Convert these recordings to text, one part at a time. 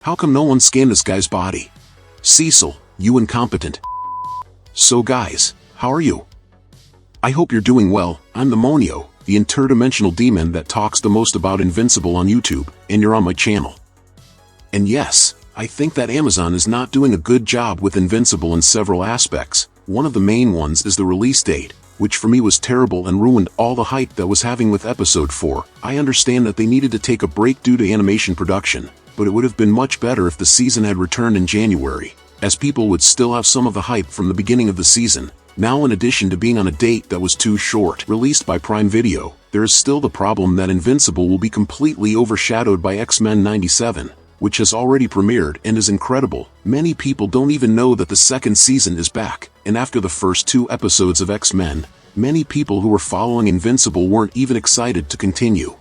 How come no one scanned this guy's body? Cecil, you incompetent. So guys, how are you? I hope you're doing well. I'm the Monio, the interdimensional demon that talks the most about Invincible on YouTube, and you're on my channel. And yes, I think that Amazon is not doing a good job with Invincible in several aspects. One of the main ones is the release date, which for me was terrible and ruined all the hype that was having with episode 4. I understand that they needed to take a break due to animation production, but it would have been much better if the season had returned in January, as people would still have some of the hype from the beginning of the season. Now, in addition to being on a date that was too short, released by Prime Video, there is still the problem that Invincible will be completely overshadowed by X-Men 97, which has already premiered and is incredible. Many people don't even know that the second season is back, and after the first 2 episodes of X-Men, many people who were following Invincible weren't even excited to continue.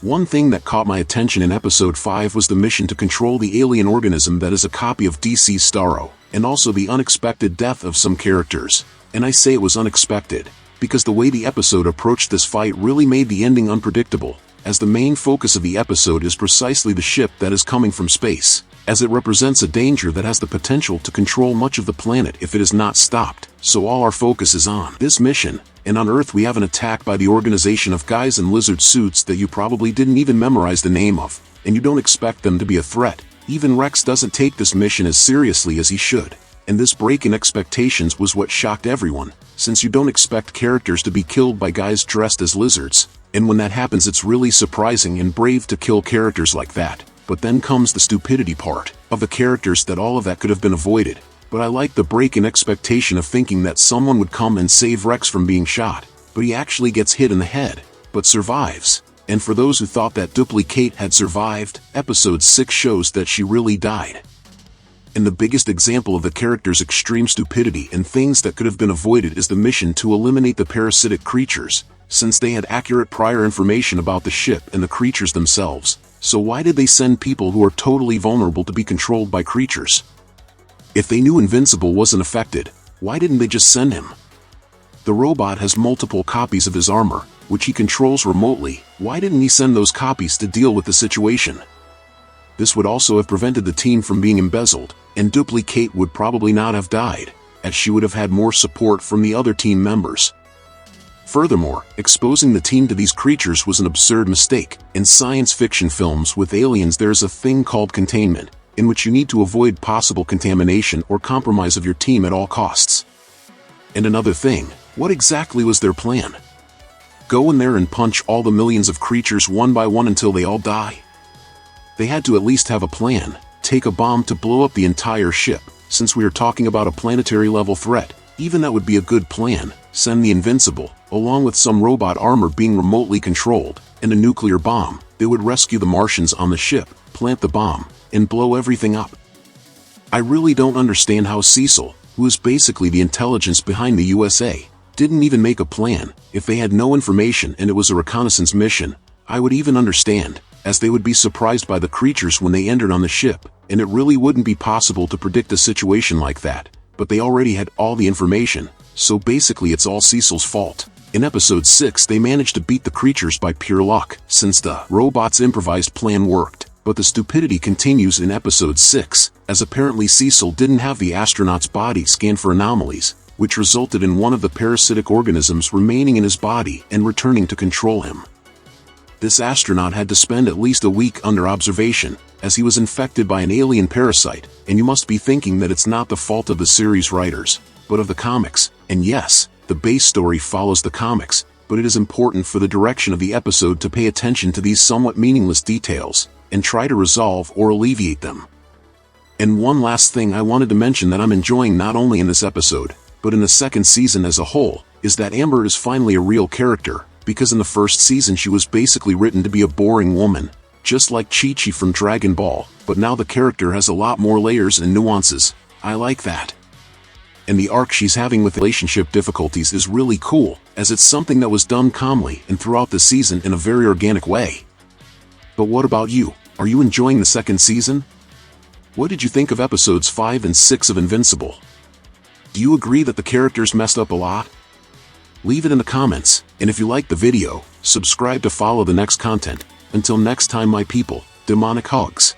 One thing that caught my attention in episode 5 was the mission to control the alien organism that is a copy of DC's Starro, and also the unexpected death of some characters. And I say it was unexpected, because the way the episode approached this fight really made the ending unpredictable, as the main focus of the episode is precisely the ship that is coming from space, as it represents a danger that has the potential to control much of the planet if it is not stopped. So all our focus is on this mission, and on Earth we have an attack by the organization of guys in lizard suits that you probably didn't even memorize the name of, and you don't expect them to be a threat. Even Rex doesn't take this mission as seriously as he should, and this break in expectations was what shocked everyone, since you don't expect characters to be killed by guys dressed as lizards, and when that happens it's really surprising and brave to kill characters like that. But then comes the stupidity part of the characters, that all of that could have been avoided. But I like the break in expectation of thinking that someone would come and save Rex from being shot, but he actually gets hit in the head, but survives. And for those who thought that Duplicate had survived, episode 6 shows that she really died. And the biggest example of the character's extreme stupidity and things that could have been avoided is the mission to eliminate the parasitic creatures, since they had accurate prior information about the ship and the creatures themselves. So why did they send people who are totally vulnerable to be controlled by creatures? If they knew Invincible wasn't affected, why didn't they just send him? The robot has multiple copies of his armor, which he controls remotely. Why didn't he send those copies to deal with the situation? This would also have prevented the team from being embezzled, and Duplicate would probably not have died, as she would have had more support from the other team members. Furthermore, exposing the team to these creatures was an absurd mistake. In science fiction films with aliens there is a thing called containment, in which you need to avoid possible contamination or compromise of your team at all costs. And another thing, what exactly was their plan? Go in there and punch all the millions of creatures one by one until they all die? They had to at least have a plan. Take a bomb to blow up the entire ship, since we are talking about a planetary level threat. Even that would be a good plan. Send the Invincible, along with some robot armor being remotely controlled, and a nuclear bomb. They would rescue the Martians on the ship, plant the bomb, and blow everything up. I really don't understand how Cecil, who is basically the intelligence behind the USA, didn't even make a plan. If they had no information and it was a reconnaissance mission, I would even understand, as they would be surprised by the creatures when they entered on the ship, and it really wouldn't be possible to predict a situation like that. But they already had all the information, so basically it's all Cecil's fault. In episode 6 they managed to beat the creatures by pure luck, since the robot's improvised plan worked. But the stupidity continues in episode 6, as apparently Cecil didn't have the astronaut's body scanned for anomalies, which resulted in one of the parasitic organisms remaining in his body and returning to control him. This astronaut had to spend at least a week under observation, as he was infected by an alien parasite, and you must be thinking that it's not the fault of the series writers, but of the comics. And yes, the base story follows the comics, but it is important for the direction of the episode to pay attention to these somewhat meaningless details, and try to resolve or alleviate them. And one last thing I wanted to mention that I'm enjoying not only in this episode, but in the second season as a whole, is that Amber is finally a real character, because in the first season she was basically written to be a boring woman, just like Chi-Chi from Dragon Ball, but now the character has a lot more layers and nuances. I like that. And the arc she's having with relationship difficulties is really cool, as it's something that was done calmly and throughout the season in a very organic way. But what about you? Are you enjoying the second season? What did you think of episodes 5 and 6 of Invincible? Do you agree that the characters messed up a lot? Leave it in the comments, and if you liked the video, subscribe to follow the next content. Until next time my people, demonic hugs.